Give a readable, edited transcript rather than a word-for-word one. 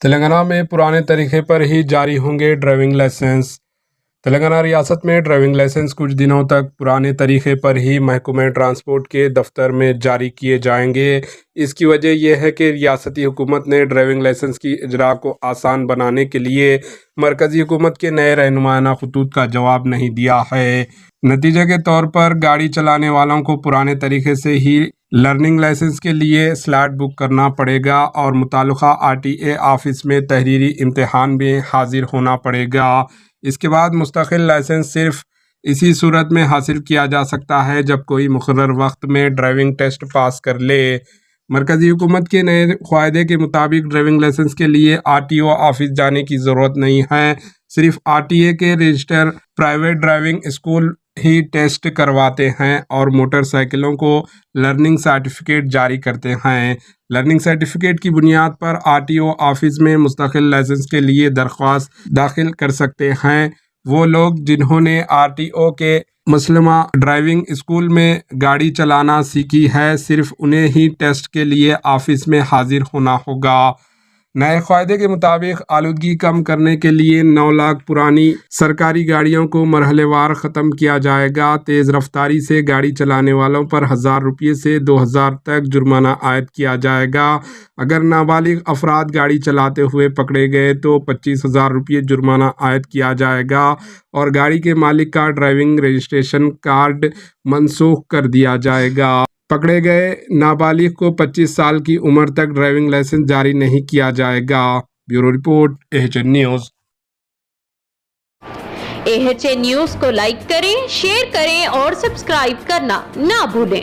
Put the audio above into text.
تلنگانہ میں پرانے طریقے پر ہی جاری ہوں گے ڈرائیونگ لائسنس۔ تلنگانہ ریاست میں ڈرائیونگ لائسنس کچھ دنوں تک پرانے طریقے پر ہی محکمہ ٹرانسپورٹ کے دفتر میں جاری کیے جائیں گے۔ اس کی وجہ یہ ہے کہ ریاستی حکومت نے ڈرائیونگ لائسنس کی اجرا کو آسان بنانے کے لیے مرکزی حکومت کے نئے رہنمایانہ خطوط کا جواب نہیں دیا ہے۔ نتیجے کے طور پر گاڑی چلانے والوں کو پرانے طریقے سے ہی لرننگ لائسنس کے لیے سلاٹ بک کرنا پڑے گا اور متعلقہ RTA آفس میں تحریری امتحان میں حاضر ہونا پڑے گا۔ اس کے بعد مستقل لائسنس صرف اسی صورت میں حاصل کیا جا سکتا ہے جب کوئی مقرر وقت میں ڈرائیونگ ٹیسٹ پاس کر لے۔ مرکزی حکومت کے نئے قاعدے کے مطابق ڈرائیونگ لائسنس کے لیے RTO آفس جانے کی ضرورت نہیں ہے، صرف RTA کے رجسٹر پرائیویٹ ڈرائیونگ اسکول ہی ٹیسٹ کرواتے ہیں اور موٹر سائیکلوں کو لرننگ سرٹیفکیٹ جاری کرتے ہیں۔ لرننگ سرٹیفکیٹ کی بنیاد پر RTO آفس میں مستقل لائسنس کے لیے درخواست داخل کر سکتے ہیں۔ وہ لوگ جنہوں نے RTO کے مسلمہ ڈرائیونگ اسکول میں گاڑی چلانا سیکھی ہے، صرف انہیں ہی ٹیسٹ کے لیے آفس میں حاضر ہونا ہوگا۔ نئے قاعدے کے مطابق آلودگی کم کرنے کے لیے 9 لاکھ پرانی سرکاری گاڑیوں کو مرحلے وار ختم کیا جائے گا۔ تیز رفتاری سے گاڑی چلانے والوں پر 1000 روپے سے 2000 تک جرمانہ عائد کیا جائے گا۔ اگر نابالغ افراد گاڑی چلاتے ہوئے پکڑے گئے تو 25,000 روپے جرمانہ عائد کیا جائے گا اور گاڑی کے مالک کا ڈرائیونگ رجسٹریشن کارڈ منسوخ کر دیا جائے گا۔ پکڑے گئے نابالغ کو 25 سال کی عمر تک ڈرائیونگ لائسنس جاری نہیں کیا جائے گا۔ Bureau report AHN news. AHN news کو لائک کریں، شیئر کریں اور سبسکرائب کرنا نہ بھولیں۔